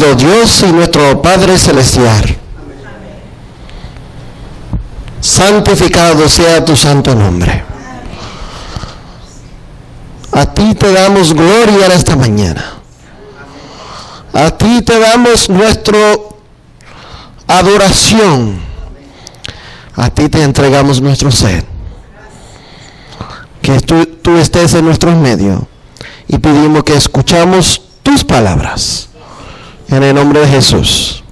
Bendecido Dios y nuestro Padre Celestial. Santificado sea tu santo nombre. A ti te damos gloria en esta mañana. A ti te damos nuestra adoración. A ti te entregamos nuestro ser. Que tú estés en nuestros medios. Y pedimos que escuchamos tus palabras. En el nombre de Jesús.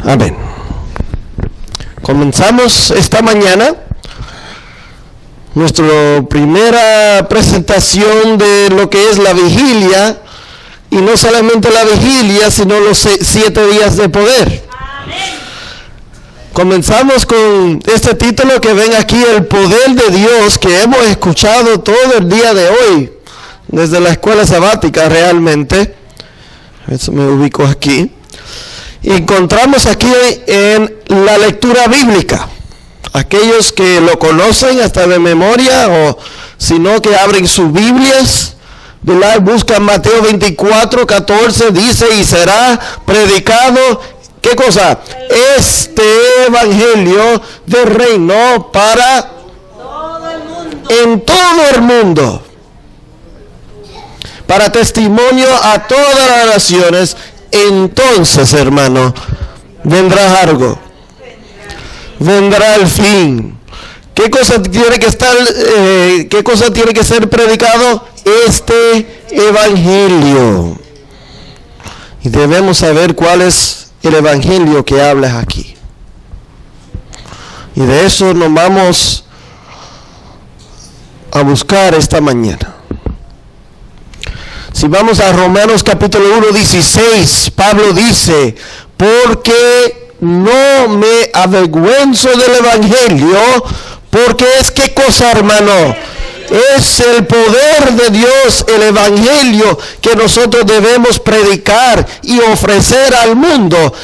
Amén. Comenzamos esta mañana nuestra primera presentación de lo que es la vigilia. Y no solamente la vigilia, sino los 7 días de poder. Comenzamos con este título que ven aquí, el poder de Dios, que hemos escuchado todo el día de hoy, desde la escuela sabática realmente. Eso me ubico aquí. Encontramos aquí en la lectura bíblica. Aquellos que lo conocen hasta de memoria, o si no, que abren sus Biblias, ¿verdad? Buscan Mateo 24, 14, dice, y será predicado, ¿qué cosa? Este evangelio del reino para todo el mundo. En todo el mundo. Para testimonio a todas las naciones. Entonces, hermano, vendrá algo. Vendrá el fin. ¿Qué cosa tiene que estar? ¿Qué cosa tiene que ser predicado? Este evangelio. Y debemos saber cuál es el evangelio que hablas aquí. Y de eso nos vamos a buscar esta mañana. Si vamos a Romanos capítulo 1, 16, Pablo dice, porque no me avergüenzo del evangelio, porque es qué cosa, hermano, es el poder de Dios, el evangelio que nosotros debemos predicar y ofrecer al mundo.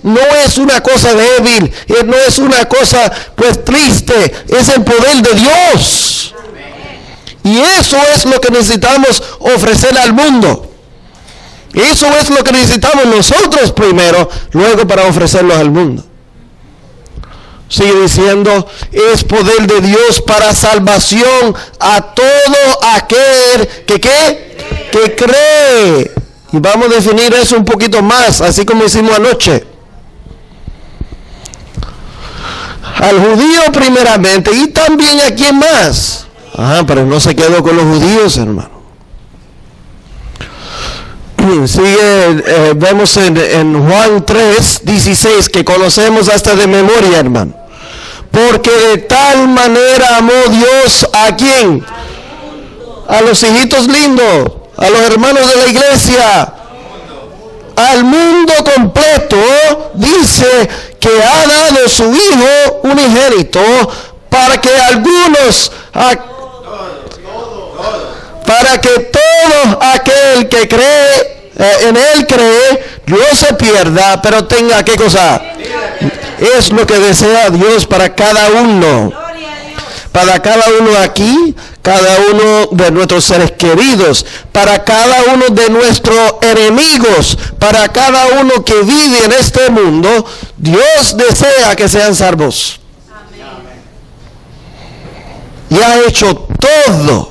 No es una cosa débil, no es una cosa pues triste, es el poder de Dios. Y eso es lo que necesitamos ofrecer al mundo. Eso es lo que necesitamos nosotros primero, luego para ofrecerlos al mundo. Sigue diciendo, es poder de Dios para salvación a todo aquel que ¿qué? Que cree. Y vamos a definir eso un poquito más, así como hicimos anoche. Al judío primeramente y también a quién más. Pero no se quedó con los judíos, hermano. Sigue, vemos en Juan 3, 16, que conocemos hasta de memoria, hermano. Porque de tal manera amó Dios a quién? A los hijitos lindos, a los hermanos de la iglesia, al mundo completo. Dice que ha dado su Hijo unigénito para que algunos, para que todo aquel que cree en él cree, no se pierda, pero tenga ¿qué cosa? Es lo que desea Dios para cada uno. Para cada uno aquí, cada uno de nuestros seres queridos, para cada uno de nuestros enemigos, para cada uno que vive en este mundo, Dios desea que sean salvos. Y ha hecho todo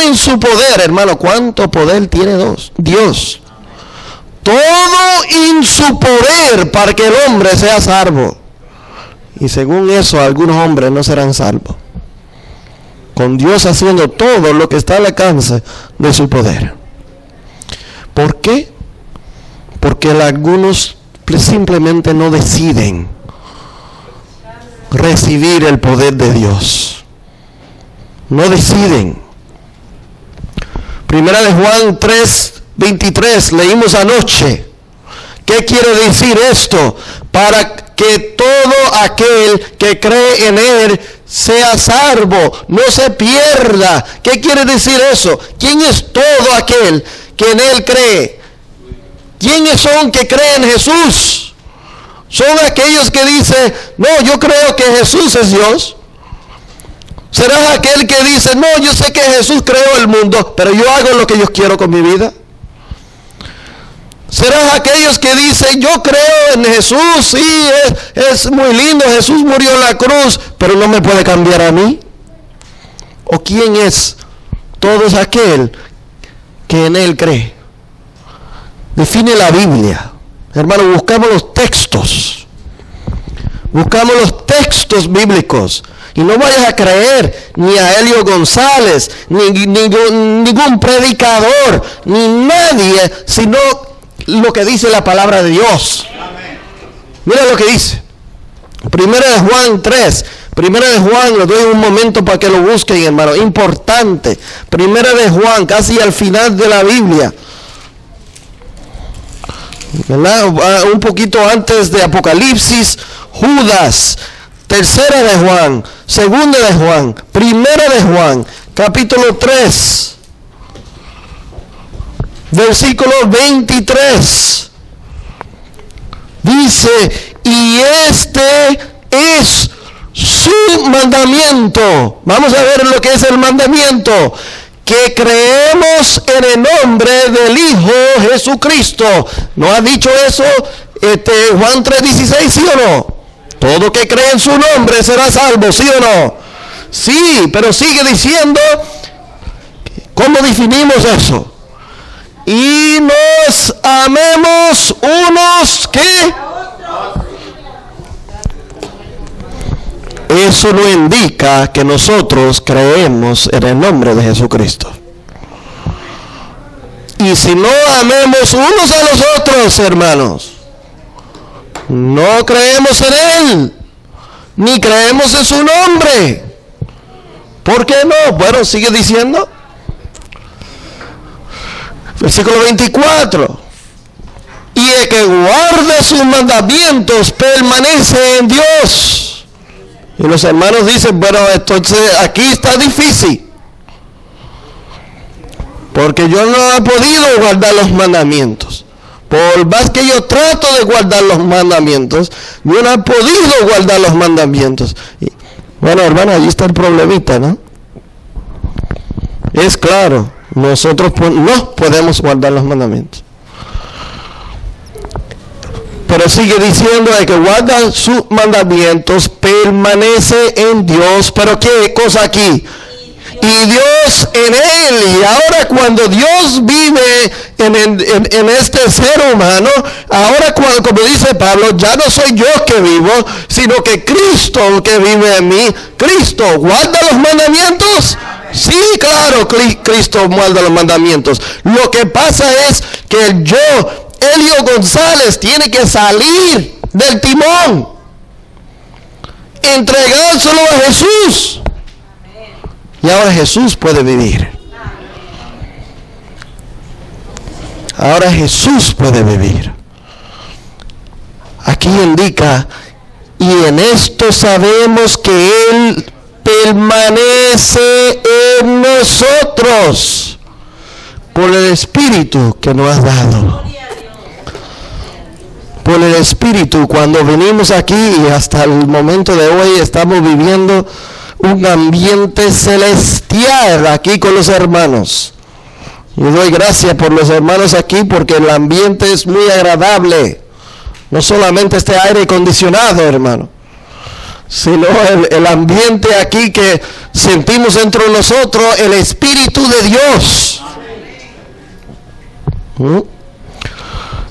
en su poder, hermano. ¿Cuánto poder tiene Dios? Todo en su poder para que el hombre sea salvo. Y según eso, algunos hombres no serán salvos. Con Dios haciendo todo lo que está al alcance de su poder. ¿Por qué? Porque algunos simplemente no deciden recibir el poder de Dios. No deciden. Primera de Juan 3, 23, leímos anoche. ¿Qué quiere decir esto? Para que todo aquel que cree en él sea salvo, no se pierda. ¿Qué quiere decir eso? ¿Quién es todo aquel que en él cree? ¿Quiénes son que creen en Jesús? Son aquellos que dicen, no, yo creo que Jesús es Dios. ¿Serás aquel que dice, no, yo sé que Jesús creó el mundo, pero yo hago lo que yo quiero con mi vida? ¿Serás aquellos que dicen, yo creo en Jesús, sí, es muy lindo, Jesús murió en la cruz, pero no me puede cambiar a mí? ¿O quién es todo aquel que en Él cree? Define la Biblia. Hermano, buscamos los textos. Buscamos los textos bíblicos. Y no vayas a creer ni a Helio González, ni ningún predicador, ni nadie, sino lo que dice la palabra de Dios. Amén. Mira lo que dice. Primera de Juan 3. Primera de Juan, les doy un momento para que lo busquen, hermano. Importante. Primera de Juan, casi al final de la Biblia. ¿Verdad? Un poquito antes de Apocalipsis, Judas. Tercera de Juan, segunda de Juan, primera de Juan, capítulo 3, versículo 23. Dice, y este es su mandamiento. Vamos a ver lo que es el mandamiento. Que creemos en el nombre del Hijo Jesucristo. ¿No ha dicho eso Juan 3:16, sí o no? Todo que cree en su nombre será salvo, ¿sí o no? Sí, pero sigue diciendo, ¿cómo definimos eso? Y nos amemos unos que... Eso no indica que nosotros creemos en el nombre de Jesucristo. Y si no amemos unos a los otros, hermanos, no creemos en Él, ni creemos en su nombre. ¿Por qué no? Bueno, sigue diciendo. Versículo 24. Y el que guarde sus mandamientos permanece en Dios. Y los hermanos dicen, bueno, entonces aquí está difícil. Porque yo no he podido guardar los mandamientos. Por más que yo trato de guardar los mandamientos, yo no he podido guardar los mandamientos. Y, bueno, hermano, allí está el problemita, ¿no? Es claro, nosotros no podemos guardar los mandamientos. Pero sigue diciendo de que guarda sus mandamientos, permanece en Dios. Pero ¿qué cosa aquí? Y Dios en Él. Y ahora cuando Dios vive en este ser humano, ahora como dice Pablo, ya no soy yo que vivo, sino que Cristo que vive en mí. Cristo, ¿guarda los mandamientos? Sí, claro, Cristo guarda los mandamientos. Lo que pasa es que el yo, Helio González, tiene que salir del timón, entregárselo a Jesús. Y ahora Jesús puede vivir. Ahora Jesús puede vivir. Aquí indica, y en esto sabemos que Él permanece en nosotros por el Espíritu que nos has dado. Por el Espíritu, cuando venimos aquí y hasta el momento de hoy estamos viviendo un ambiente celestial aquí con los hermanos. Y doy gracias por los hermanos aquí porque el ambiente es muy agradable. No solamente este aire acondicionado, hermano, sino el ambiente aquí que sentimos entre nosotros, el Espíritu de Dios.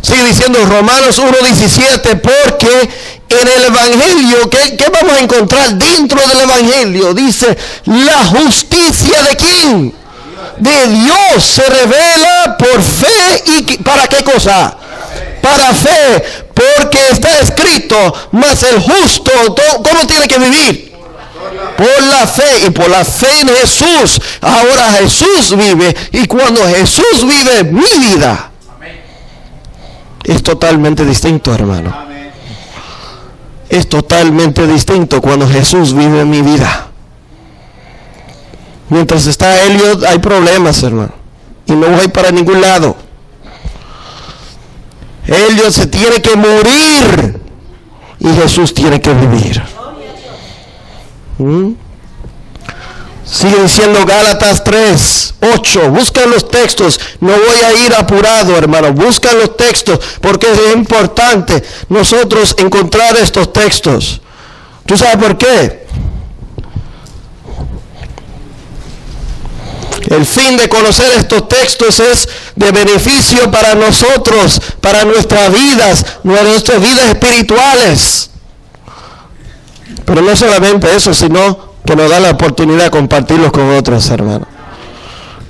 Sigue diciendo Romanos 1:17, porque en el Evangelio, ¿qué vamos a encontrar dentro del Evangelio? Dice, la justicia de ¿quién? De Dios se revela por fe. ¿Y para qué cosa? Para fe, porque está escrito, mas el justo, ¿cómo tiene que vivir? Por la fe, y por la fe en Jesús. Ahora Jesús vive, y cuando Jesús vive, mi vida es totalmente distinto, hermano. Es totalmente distinto cuando Jesús vive en mi vida. Mientras está Elliot, hay problemas, hermano, y no voy para ningún lado. Elliot se tiene que morir y Jesús tiene que vivir. Sigue diciendo Gálatas 3:8. Buscan los textos. No voy a ir apurado, hermano. Buscan los textos porque es importante nosotros encontrar estos textos. ¿Tú sabes por qué? El fin de conocer estos textos es de beneficio para nosotros, para nuestras vidas espirituales. Pero no solamente eso, sino que nos da la oportunidad de compartirlos con otros, hermanos.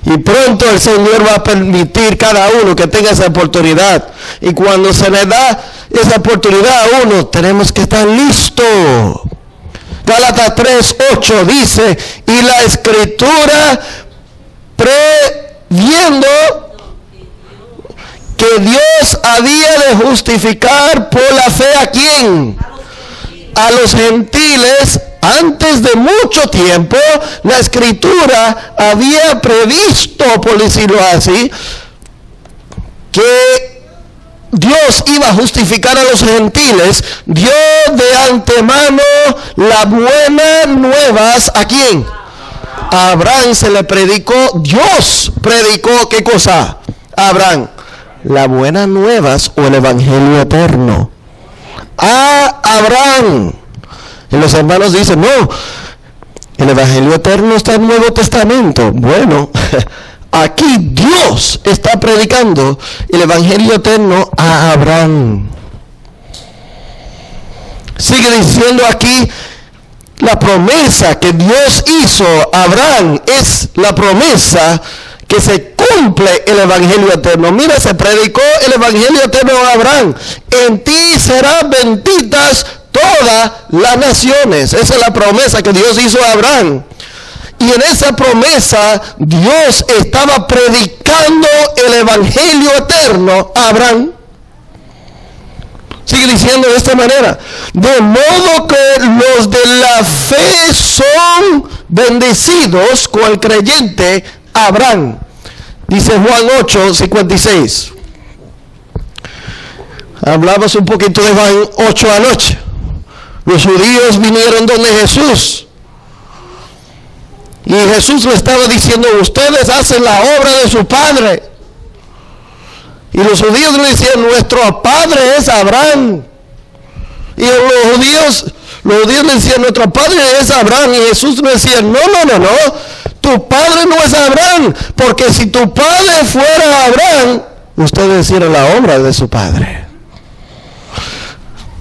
Y pronto el Señor va a permitir cada uno que tenga esa oportunidad. Y cuando se le da esa oportunidad a uno, tenemos que estar listos. Gálatas 3:8 dice, y la Escritura previendo que Dios había de justificar por la fe ¿a quién? A los gentiles. Antes de mucho tiempo, la Escritura había previsto, por decirlo así, que Dios iba a justificar a los gentiles. Dio de antemano las buenas nuevas ¿a quién? A Abraham se le predicó, Dios predicó, ¿qué cosa? A Abraham, las buenas nuevas o el evangelio eterno. A Abraham. Y los hermanos dicen, no, el evangelio eterno está en el Nuevo Testamento. Bueno, aquí Dios está predicando el evangelio eterno a Abraham. Sigue diciendo aquí, la promesa que Dios hizo a Abraham es la promesa que se cumple el evangelio eterno. Mira, se predicó el evangelio eterno a Abraham. En ti serán benditas todas las naciones. Esa es la promesa que Dios hizo a Abraham. Y en esa promesa Dios estaba predicando el evangelio eterno a Abraham. Sigue diciendo de esta manera, de modo que los de la fe son bendecidos con el creyente Abraham. Dice Juan 8:56. Hablamos un poquito de Juan 8 anoche. Los judíos vinieron donde Jesús. Y Jesús le estaba diciendo, ustedes hacen la obra de su padre. Y los judíos le decían, nuestro padre es Abraham. Y los judíos le decían, nuestro padre es Abraham. Y Jesús le decía, no. Tu padre no es Abraham. Porque si tu padre fuera Abraham, ustedes hicieron la obra de su padre.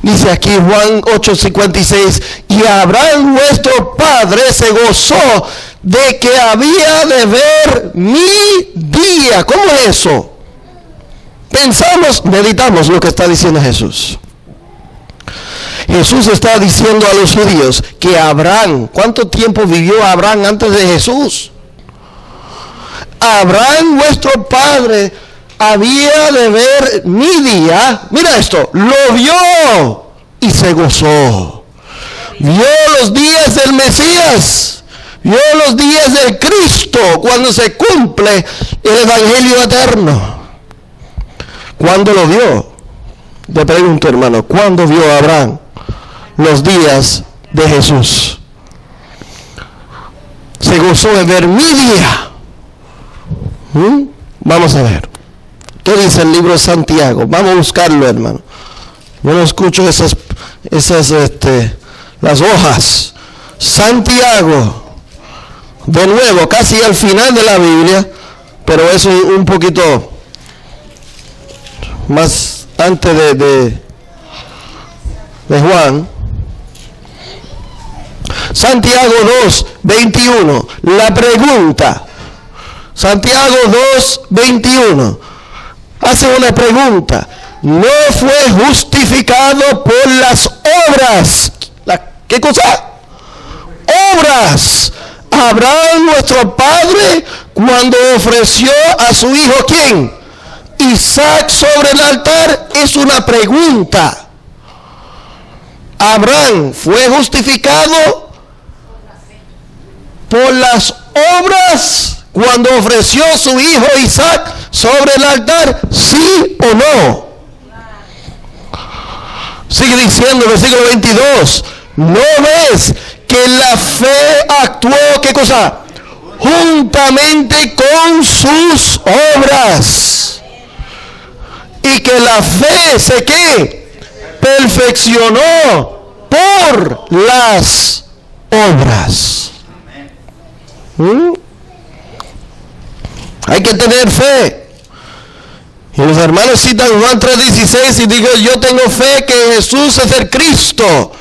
Dice aquí Juan 8:56, y Abraham nuestro padre se gozó de que había de ver mi día. ¿Cómo es eso? Pensamos, meditamos lo que está diciendo Jesús. Jesús está diciendo a los judíos que Abraham, ¿cuánto tiempo vivió Abraham antes de Jesús? Abraham nuestro padre había de ver mi día. Mira esto, lo vio y se gozó. Vio los días del Mesías, vio los días del Cristo, cuando se cumple el evangelio eterno. ¿Cuándo lo vio? Te pregunto, hermano, ¿cuándo vio Abraham los días de Jesús? Se gozó de ver mi día. Vamos a ver. ¿Qué dice el libro de Santiago? Vamos a buscarlo, hermano. Yo no escucho las hojas. Santiago, de nuevo, casi al final de la Biblia, pero eso un poquito más antes de Juan. Santiago 2:21. La pregunta. Santiago 2:21. Hace una pregunta. ¿No fue justificado por las obras? ¿Qué cosa? Obras. Abraham nuestro padre cuando ofreció a su hijo, ¿quién? Isaac sobre el altar. Es una pregunta. Abraham fue justificado por las obras cuando ofreció a su hijo Isaac sobre el altar, ¿sí o no? Sigue diciendo el versículo 22, ¿no ves que la fe actuó, qué cosa? juntamente con sus obras. Y que la fe se ¿qué? Perfeccionó por las obras. Hay que tener fe. Y los hermanos citan Juan 3:16 y digo, yo tengo fe que Jesús es el Cristo.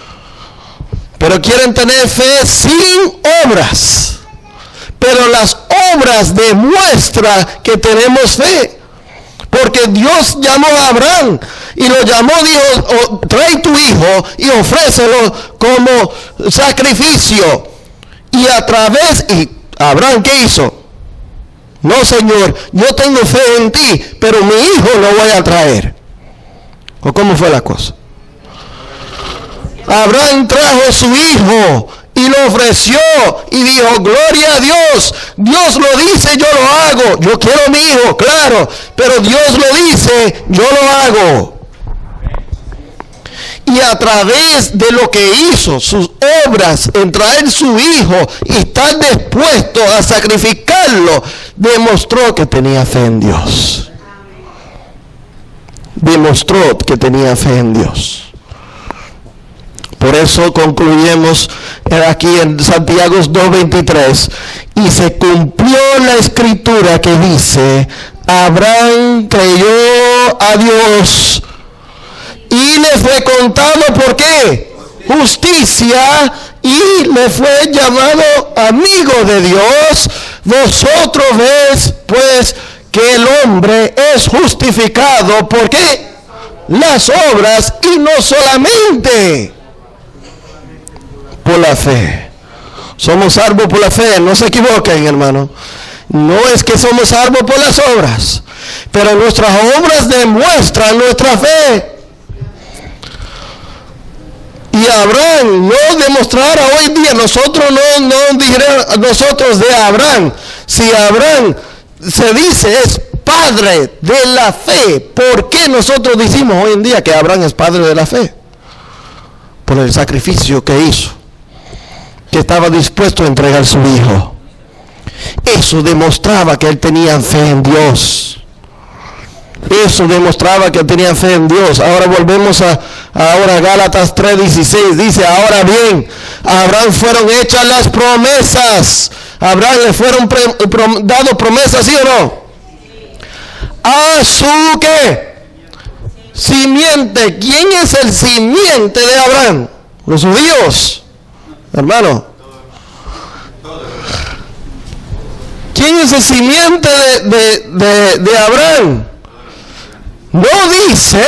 Pero quieren tener fe sin obras. Pero las obras demuestran que tenemos fe. Porque Dios llamó a Abraham y lo llamó, dijo, trae tu hijo y ofrécelo como sacrificio. Y a través, y Abraham, ¿qué hizo? No, Señor, yo tengo fe en ti, pero mi hijo lo voy a traer. ¿O cómo fue la cosa? Abraham trajo su hijo y lo ofreció y dijo, gloria a Dios. Dios lo dice, yo lo hago. Yo quiero a mi hijo, claro, pero Dios lo dice, yo lo hago. Y a través de lo que hizo, sus obras, en traer su hijo y estar dispuesto a sacrificarlo, demostró que tenía fe en Dios. Demostró que tenía fe en Dios. Por eso concluyemos aquí en Santiago 2:23. Y se cumplió la escritura que dice, Abraham creyó a Dios y le fue contado, ¿por qué? Justicia, y le fue llamado amigo de Dios. Vosotros ves pues que el hombre es justificado, ¿por qué? Las obras, y no solamente por la fe. Somos salvos por la fe, no se equivoquen, hermano. No es que somos salvos por las obras, pero nuestras obras demuestran nuestra fe. Y Abraham no demostrara hoy día, nosotros no dijéramos nosotros de Abraham. Si Abraham se dice es padre de la fe, ¿por qué nosotros decimos hoy en día que Abraham es padre de la fe? Por el sacrificio que hizo, que estaba dispuesto a entregar su hijo. Eso demostraba que él tenía fe en Dios. Eso demostraba que tenía fe en Dios. Ahora volvemos a Gálatas 3:16. Dice, ahora bien, a Abraham fueron hechas las promesas. A Abraham le fueron dado promesas, ¿sí o no? A su ¿qué? Simiente. ¿Quién es el simiente de Abraham? Los judíos, hermano. ¿Quién es el simiente de Abraham? No dice,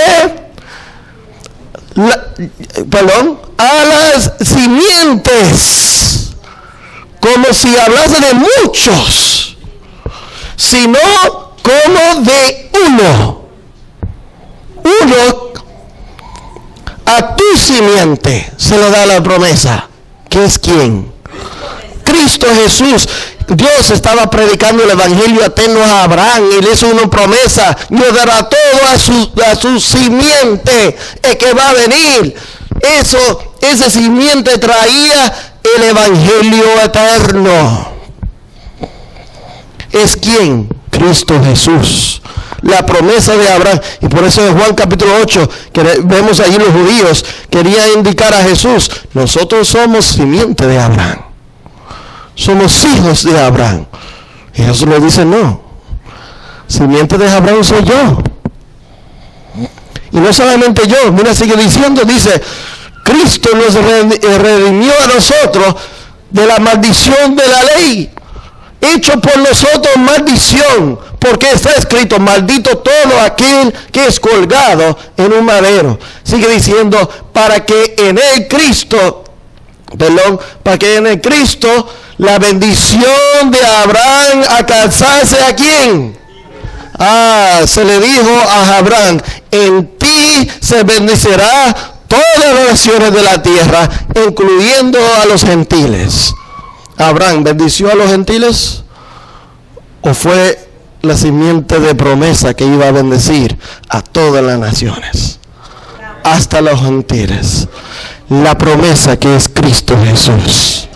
a las simientes, como si hablase de muchos, sino como de uno. Uno, a tu simiente se le da la promesa. ¿Qué es quién? Cristo Jesús. Dios estaba predicando el evangelio eterno a Abraham y le hizo una promesa: Dios dará todo a su simiente, el que va a venir. Ese simiente traía el evangelio eterno. ¿Es quién? Cristo Jesús. La promesa de Abraham. Y por eso en Juan capítulo 8, que vemos allí los judíos, quería indicar a Jesús: nosotros somos simiente de Abraham. Somos hijos de Abraham. Y Jesús le dice: no, simiente de Abraham soy yo. Y no solamente yo, mira, sigue diciendo, dice, Cristo nos redimió a nosotros de la maldición de la ley, hecho por nosotros maldición, porque está escrito: maldito todo aquel que es colgado en un madero. Sigue diciendo, para que en el Cristo la bendición de Abraham alcanzase ¿a quién? Se le dijo a Abraham: en ti se bendecirá todas las naciones de la tierra, incluyendo a los gentiles. ¿Abraham bendició a los gentiles? ¿O fue la simiente de promesa que iba a bendecir a todas las naciones, hasta los gentiles? La promesa que es Cristo Jesús.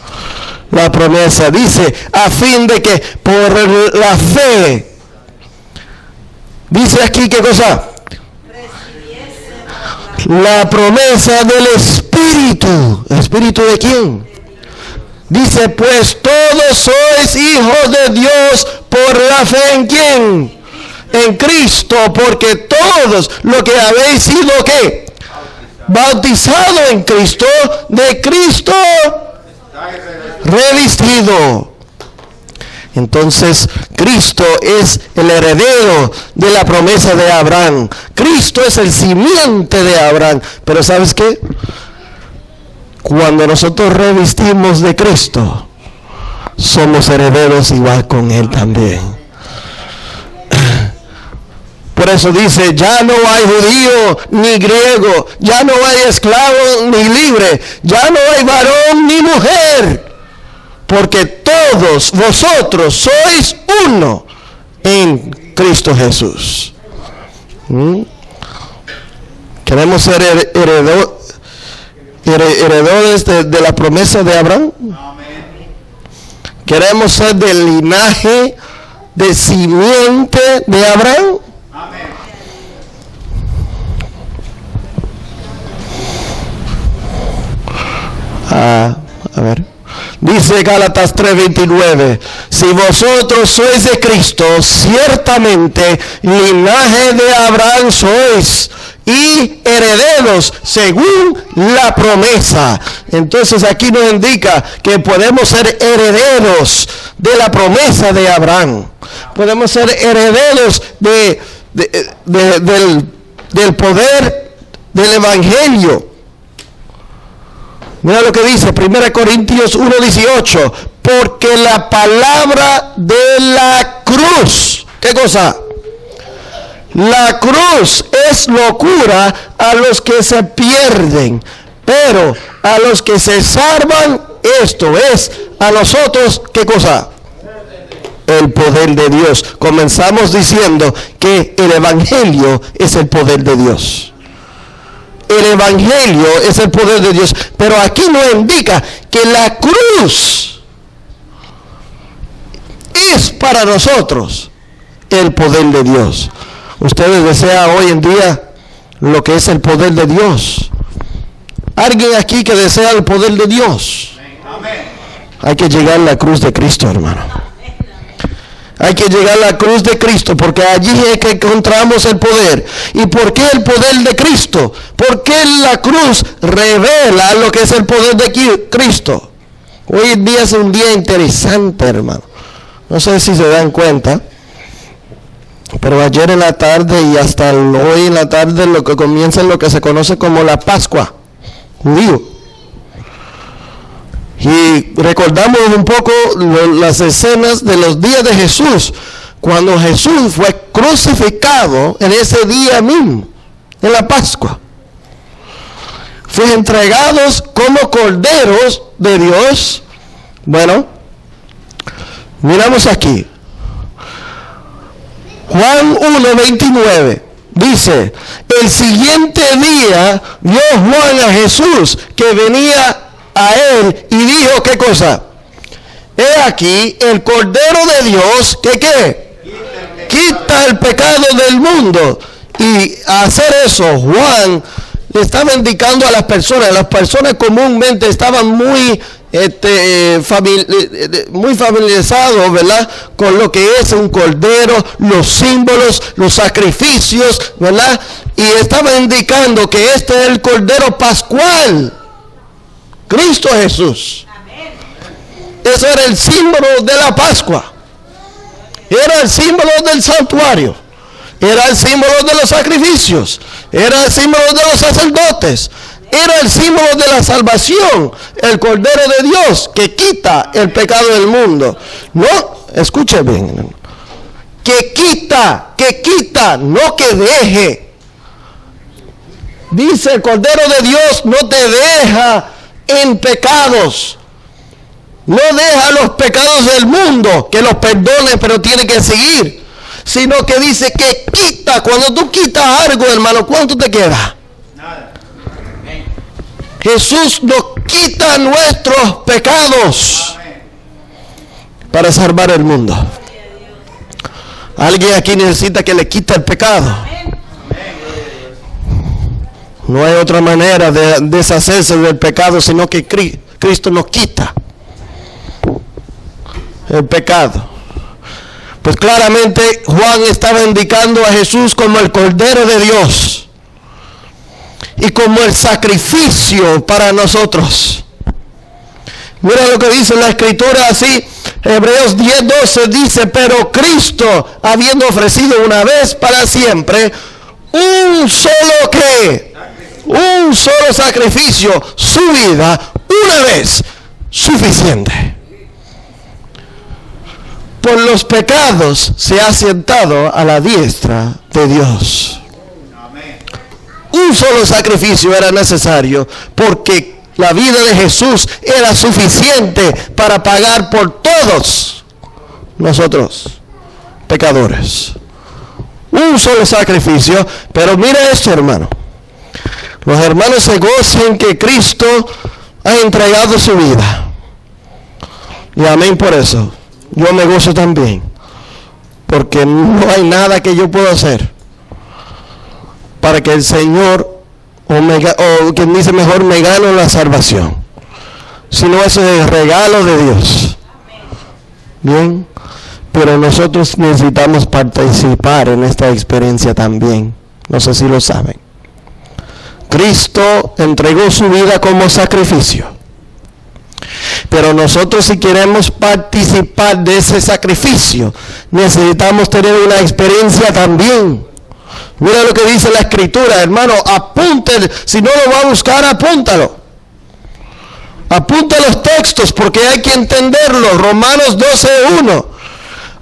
La promesa dice, a fin de que por la fe, dice aquí, ¿qué cosa? La promesa del Espíritu. ¿El Espíritu de quién? Dice, pues todos sois hijos de Dios por la fe en quién? En Cristo, porque todos los que habéis sido ¿qué? Bautizado en Cristo, de Cristo revestido. Entonces, Cristo es el heredero de la promesa de Abraham. Cristo es el simiente de Abraham. Pero ¿sabes qué? Cuando nosotros revestimos de Cristo, somos herederos igual con Él también. Por eso dice, ya no hay judío ni griego, ya no hay esclavo ni libre, ya no hay varón ni mujer, porque todos vosotros sois uno en Cristo Jesús. ¿Queremos ser heredores de la promesa de Abraham? ¿Queremos ser del linaje de simiente de Abraham? A ver, dice Gálatas 3:29, si vosotros sois de Cristo, ciertamente linaje de Abraham sois y herederos según la promesa. Entonces aquí nos indica que podemos ser herederos de la promesa de Abraham. Podemos ser herederos del poder del Evangelio. Mira lo que dice 1 Corintios 1:18, porque la palabra de la cruz, ¿qué cosa? La cruz es locura a los que se pierden, pero a los que se salvan, esto es, a nosotros, ¿qué cosa? El poder de Dios. Comenzamos diciendo que el Evangelio es el poder de Dios. El Evangelio es el poder de Dios, pero aquí nos indica que la cruz es para nosotros el poder de Dios. ¿Ustedes desean hoy en día lo que es el poder de Dios? ¿Alguien aquí que desea el poder de Dios? Amén. Hay que llegar a la cruz de Cristo, hermano. Hay que llegar a la cruz de Cristo, porque allí es que encontramos el poder. ¿Y por qué el poder de Cristo? Porque la cruz revela lo que es el poder de Cristo. Hoy en día es un día interesante, hermano. No sé si se dan cuenta, pero ayer en la tarde y hasta hoy en la tarde lo que comienza es lo que se conoce como la Pascua judío. Y recordamos un poco las escenas de los días de Jesús, cuando Jesús fue crucificado en ese día mismo, en la Pascua. Fue entregados como corderos de Dios. Bueno, miramos aquí. Juan 1:29 dice, el siguiente día vio Juan a Jesús que venía a él y dijo, ¿qué cosa? He aquí el Cordero de Dios que ¿qué? Quita el pecado del mundo. Y a hacer eso, Juan le estaba indicando a las personas comúnmente estaban muy familiarizados, ¿verdad?, con lo que es un cordero, los símbolos, los sacrificios, ¿verdad? Y estaba indicando que este es el Cordero Pascual, Cristo Jesús. Eso era el símbolo de la Pascua. Era el símbolo del santuario. Era el símbolo de los sacrificios. Era el símbolo de los sacerdotes. Era el símbolo de la salvación. El Cordero de Dios que quita el pecado del mundo. No, escuche bien. Que quita, no que deje. Dice el Cordero de Dios no te deja en pecados. No deja los pecados del mundo, que los perdone, pero tiene que seguir. Sino que dice que quita. Cuando tú quitas algo, hermano, ¿cuánto te queda? Nada. Jesús nos quita nuestros pecados. Amén. para salvar el mundo. Alguien aquí necesita que le quite el pecado. No hay otra manera de deshacerse del pecado sino que Cristo nos quita el pecado. Pues claramente Juan estaba indicando a Jesús como el Cordero de Dios y como el sacrificio para nosotros. Mira lo que dice la Escritura así, Hebreos 10:12 dice, pero Cristo, habiendo ofrecido una vez para siempre un solo sacrificio, su vida, una vez, suficiente. Por los pecados se ha sentado a la diestra de Dios. Un solo sacrificio era necesario porque la vida de Jesús era suficiente para pagar por todos nosotros, pecadores. Un solo sacrificio, pero mira esto, hermano. Los hermanos se gozan que Cristo ha entregado su vida. Y amén por eso. Yo me gozo también, porque no hay nada que yo pueda hacer para que el Señor, o quien dice mejor, me gane la salvación, sino eso es el regalo de Dios. Bien, pero nosotros necesitamos participar en esta experiencia también. No sé si lo saben. Cristo entregó su vida como sacrificio. Pero nosotros, si queremos participar de ese sacrificio, necesitamos tener una experiencia también. Mira lo que dice la Escritura, hermano, apúntelo. Si no lo va a buscar, apúntalo. Apunta los textos porque hay que entenderlos. Romanos 12:1.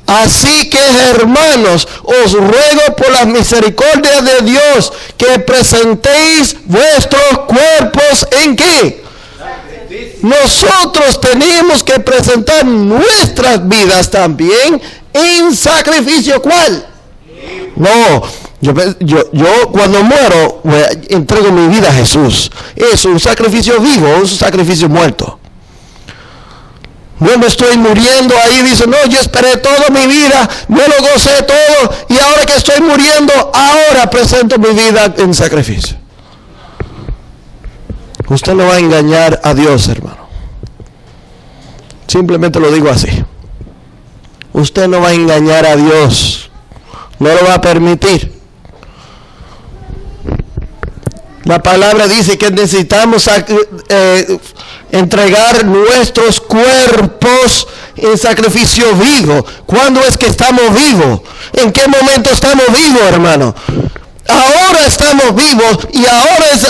Así que, hermanos, os ruego por las misericordias de Dios que presentéis vuestros cuerpos ¿en qué? Nosotros tenemos que presentar nuestras vidas también en sacrificio. ¿Cuál? No, yo cuando muero entrego mi vida a Jesús. Es un sacrificio vivo, es un sacrificio muerto. No me estoy muriendo ahí, dice, no, yo esperé toda mi vida, me lo gocé todo y ahora que estoy muriendo, ahora presento mi vida en sacrificio. Usted no va a engañar a Dios, hermano. Simplemente lo digo así. Usted no va a engañar a Dios. No lo va a permitir. La palabra dice que necesitamos entregar nuestros cuerpos en sacrificio vivo. ¿Cuándo es que estamos vivos? ¿En qué momento estamos vivos, hermano? Ahora estamos vivos y ahora es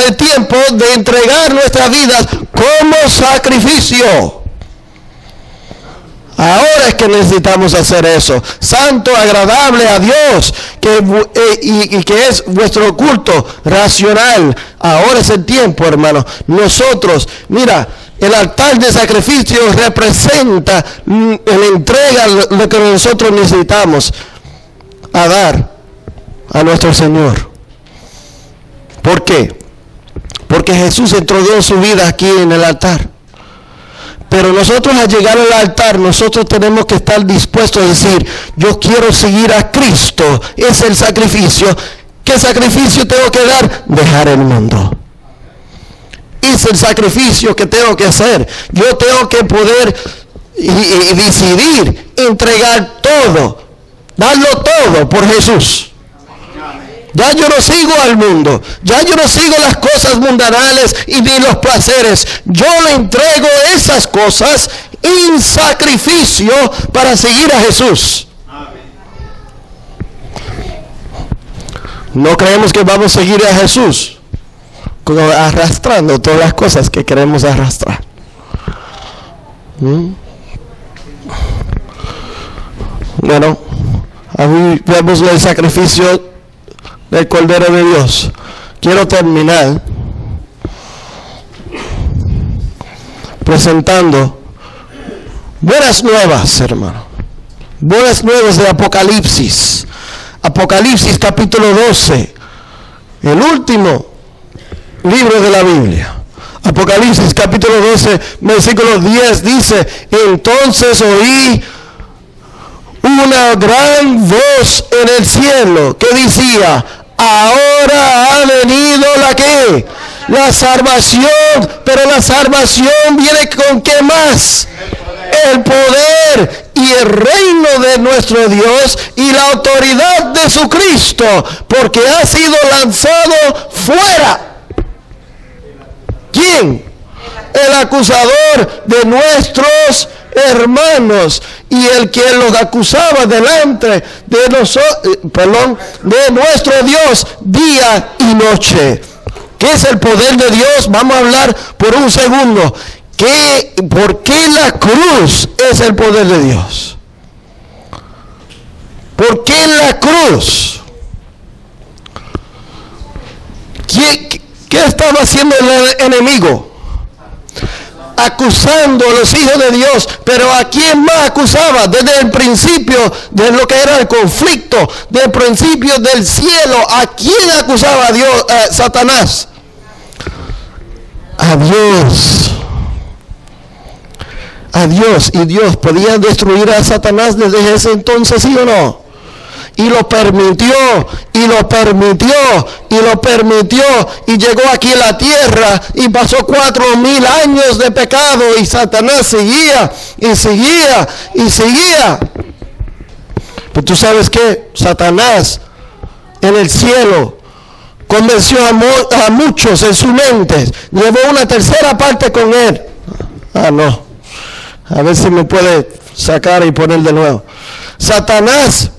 el tiempo de entregar nuestras vidas como sacrificio. Ahora es que necesitamos hacer eso. Santo, agradable a Dios, y que es vuestro culto racional. Ahora es el tiempo, hermano. Nosotros, mira, el altar de sacrificio representa la entrega, lo que nosotros necesitamos a dar a nuestro Señor. ¿Por qué? Porque Jesús entregó su vida aquí en el altar. Pero nosotros al llegar al altar, nosotros tenemos que estar dispuestos a decir, yo quiero seguir a Cristo. Es el sacrificio. ¿Qué sacrificio tengo que dar? Dejar el mundo. Es el sacrificio que tengo que hacer. Yo tengo que poder y decidir entregar todo, darlo todo por Jesús. Ya yo no sigo al mundo, ya yo no sigo las cosas mundanales y ni los placeres. Yo le entrego esas cosas en sacrificio para seguir a Jesús. No creemos que vamos a seguir a Jesús arrastrando todas las cosas que queremos arrastrar. Bueno, ahí vemos el sacrificio del Cordero de Dios. Quiero terminar presentando buenas nuevas, hermano. Buenas nuevas de Apocalipsis. Apocalipsis capítulo 12. El último libro de la Biblia. Apocalipsis capítulo 12, versículo 10 dice, entonces oí una gran voz en el cielo que decía, ahora ha venido la ¿qué? La salvación, pero la salvación viene con ¿qué más? El poder y el reino de nuestro Dios y la autoridad de su Cristo, porque ha sido lanzado fuera. ¿Quién? El acusador de nuestros hermanos y el que los acusaba delante de nosotros, de nuestro Dios día y noche. ¿Qué es el poder de Dios? Vamos a hablar por un segundo. ¿Por qué la cruz es el poder de Dios? ¿Por qué la cruz? ¿Qué estaba haciendo el enemigo? Acusando a los hijos de Dios, pero ¿a quién más acusaba? Desde el principio de lo que era el conflicto, del principio del cielo, ¿a quién acusaba a Dios, Satanás? A Dios. A Dios. Y Dios podía destruir a Satanás desde ese entonces, ¿sí o no? Y lo permitió, y lo permitió, y lo permitió, y llegó aquí a la tierra, y pasó 4,000 años de pecado, y Satanás seguía, y seguía, y seguía. Pero tú sabes que Satanás en el cielo convenció a muchos en su mente, llevó una tercera parte con él. No, a ver si me puede sacar y poner de nuevo. Satanás,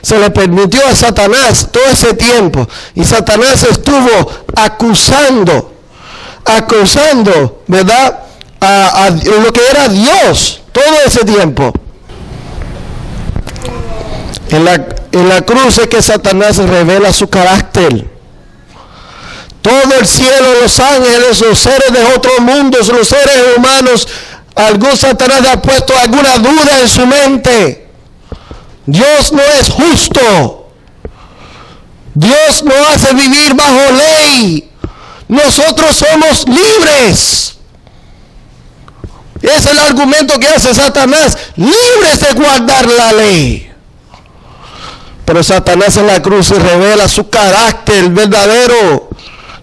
se le permitió a Satanás todo ese tiempo, y Satanás estuvo acusando, ¿verdad? A lo que era Dios todo ese tiempo. En la cruz es que Satanás revela su carácter. Todo el cielo, los ángeles, los seres de otros mundos, los seres humanos, algún Satanás ha puesto alguna duda en su mente. Dios no es justo. Dios no hace vivir bajo ley. Nosotros somos libres. Es el argumento que hace Satanás, libres de guardar la ley. Pero Satanás en la cruz se revela su carácter verdadero.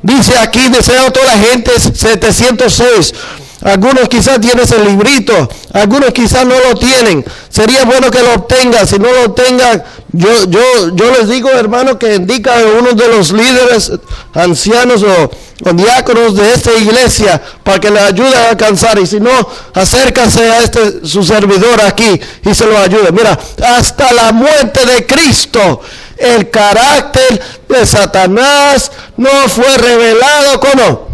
Dice aquí, deseado toda la gente, 706. Algunos quizás tienen ese librito, algunos quizás no lo tienen. Sería bueno que lo obtengan. Si no lo obtengan, yo les digo, hermano, que indica a uno de los líderes ancianos o diáconos de esta iglesia para que les ayude a alcanzar. Y si no, acércase a su servidor aquí y se lo ayude. Mira, hasta la muerte de Cristo, el carácter de Satanás no fue revelado como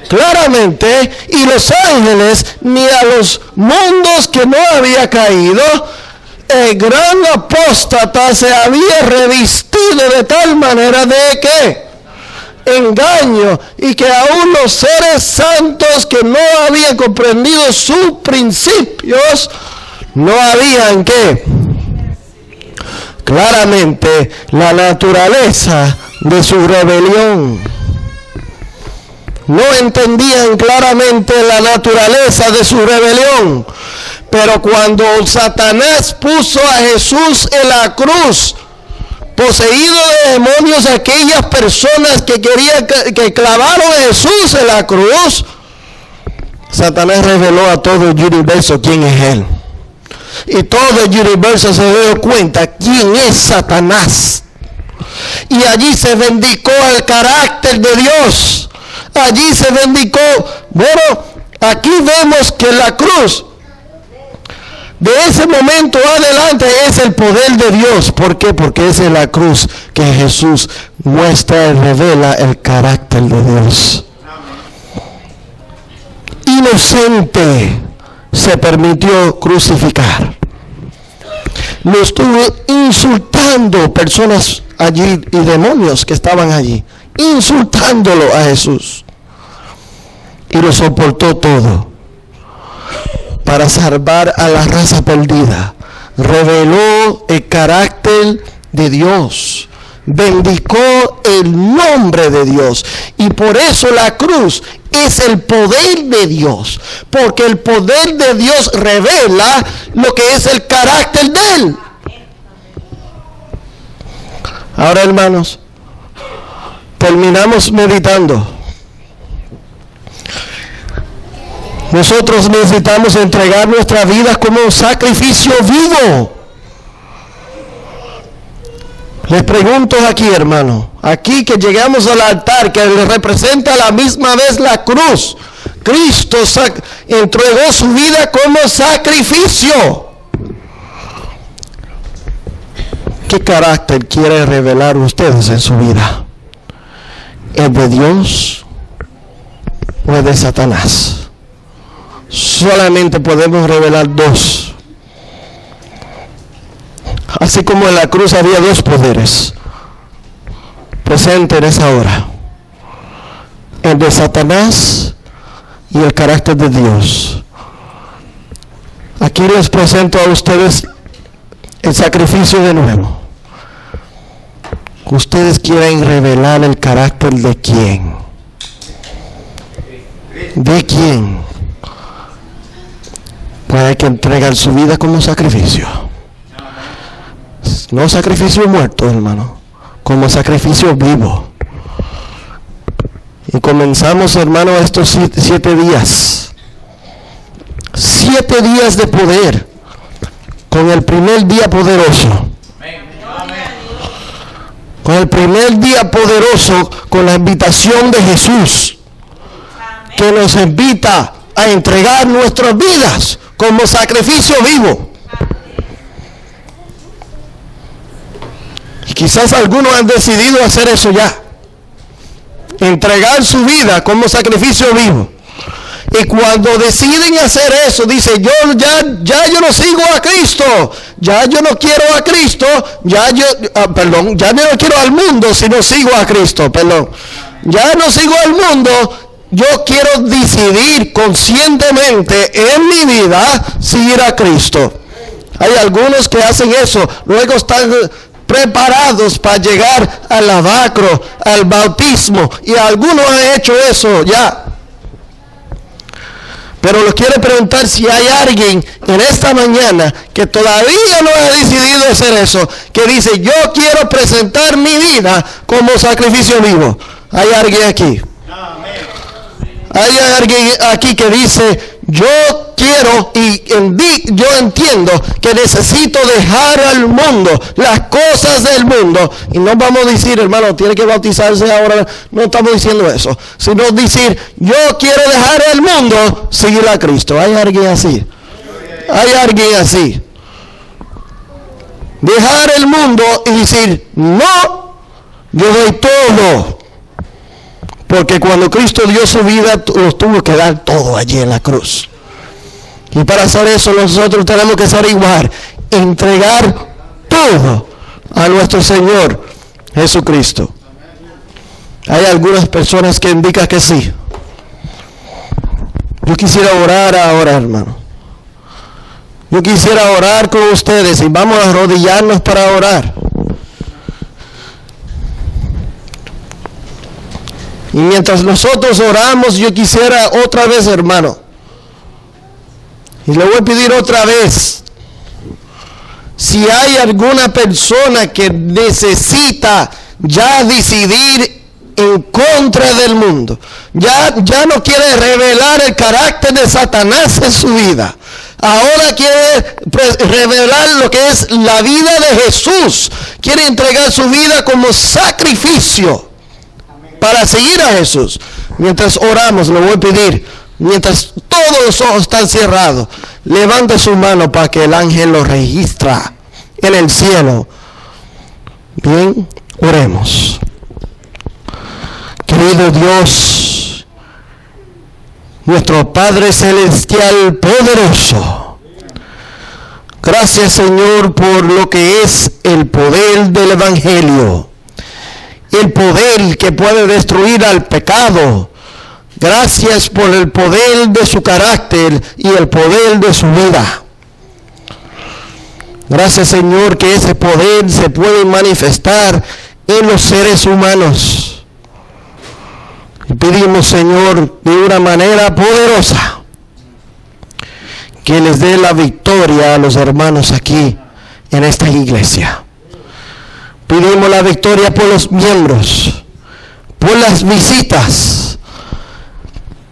claramente, y los ángeles ni a los mundos que no había caído. El gran apóstata se había revestido de tal manera de que engaño, y que aún los seres santos que no habían comprendido sus principios no habían que claramente la naturaleza de su rebelión. No entendían claramente la naturaleza de su rebelión. Pero cuando Satanás puso a Jesús en la cruz, poseído de demonios, aquellas personas que querían que clavaron a Jesús en la cruz, Satanás reveló a todo el universo quién es él. Y todo el universo se dio cuenta quién es Satanás. Y allí se vindicó el carácter de Dios. Allí se vindicó. Bueno, aquí vemos que la cruz, de ese momento adelante, es el poder de Dios. ¿Por qué? Porque es en la cruz que Jesús muestra y revela el carácter de Dios. Inocente se permitió crucificar. Lo estuvo insultando personas allí y demonios que estaban allí, insultándolo a Jesús. Y lo soportó todo para salvar a la raza perdida. Reveló el carácter de Dios. Bendicó el nombre de Dios. Y por eso la cruz es el poder de Dios, porque el poder de Dios revela lo que es el carácter de Él. Ahora, hermanos, terminamos meditando. Nosotros necesitamos entregar nuestra vida como un sacrificio vivo. Les pregunto aquí, hermano, aquí que llegamos al altar, que representa a la misma vez la cruz. Cristo entregó su vida como sacrificio. ¿Qué carácter quiere revelar ustedes en su vida? ¿Es de Dios o es de Satanás? Solamente podemos revelar dos. Así como en la cruz había dos poderes presentes en esa hora: el de Satanás y el carácter de Dios. Aquí les presento a ustedes el sacrificio de nuevo. ¿Ustedes quieren revelar el carácter de quién? ¿De quién? Pues hay que entregar su vida como sacrificio. No sacrificio muerto, hermano, como sacrificio vivo. Y comenzamos, hermano, estos 7 días. 7 días de poder, con el primer día poderoso. Con el primer día poderoso, con la invitación de Jesús, que nos invita a entregar nuestras vidas como sacrificio vivo. Y quizás algunos han decidido hacer eso ya, entregar su vida como sacrificio vivo. Y cuando deciden hacer eso, dice: yo yo no sigo a Cristo, ya yo no quiero a Cristo, ya yo no quiero al mundo si no sigo a Cristo, ya no sigo al mundo. Yo quiero decidir conscientemente en mi vida seguir a Cristo. Hay algunos que hacen eso, luego están preparados para llegar al lavacro, al bautismo, y algunos han hecho eso ya. Pero les quiero preguntar si hay alguien en esta mañana que todavía no ha decidido hacer eso, que dice: yo quiero presentar mi vida como sacrificio vivo. ¿Hay alguien aquí? Hay alguien aquí que dice: yo quiero y yo entiendo que necesito dejar al mundo, las cosas del mundo? Y no vamos a decir, hermano, tiene que bautizarse ahora. No estamos diciendo eso, sino decir: yo quiero dejar el mundo, seguir a Cristo. ¿Hay alguien así? ¿Hay alguien así? Dejar el mundo y decir: no, yo doy todo. Porque cuando Cristo dio su vida, los tuvo que dar todo allí en la cruz. Y para hacer eso nosotros tenemos que ser igual, entregar todo a nuestro Señor Jesucristo. Hay algunas personas que indican que sí. Yo quisiera orar ahora, hermano. Yo quisiera orar con ustedes y vamos a arrodillarnos para orar. Y mientras nosotros oramos, yo quisiera otra vez, hermano, y le voy a pedir otra vez, si hay alguna persona que necesita ya decidir en contra del mundo, ya no quiere revelar el carácter de Satanás en su vida, ahora quiere revelar lo que es la vida de Jesús, quiere entregar su vida como sacrificio para seguir a Jesús. Mientras oramos, le voy a pedir, mientras todos los ojos están cerrados, levante su mano para que el ángel lo registra en el cielo. Bien, oremos. Querido Dios, nuestro Padre Celestial poderoso, gracias, Señor, por lo que es el poder del Evangelio, el poder que puede destruir al pecado. Gracias por el poder de su carácter y el poder de su vida. Gracias, Señor, que ese poder se puede manifestar en los seres humanos. Y pedimos, Señor, de una manera poderosa, que les dé la victoria a los hermanos aquí en esta iglesia. Pedimos la victoria por los miembros, por las visitas.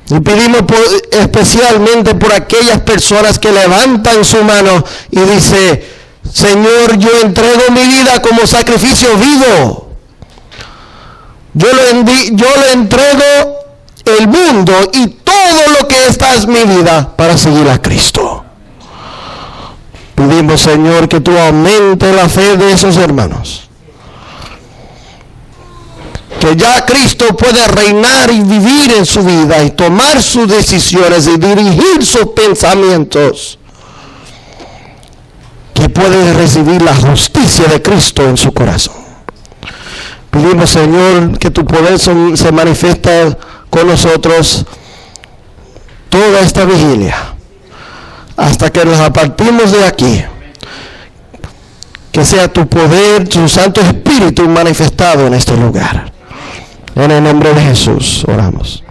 Y pedimos especialmente por aquellas personas que levantan su mano y dice: Señor, yo entrego mi vida como sacrificio vivo. Yo le entrego el mundo y todo lo que está es mi vida para seguir a Cristo. Pedimos, Señor, que tú aumentes la fe de esos hermanos. Que ya Cristo puede reinar y vivir en su vida y tomar sus decisiones y dirigir sus pensamientos. Que puede recibir la justicia de Cristo en su corazón. Pedimos, Señor, que tu poder se manifiesta con nosotros toda esta vigilia, hasta que nos apartimos de aquí. Que sea tu poder, tu Santo Espíritu manifestado en este lugar. En el nombre de Jesús oramos.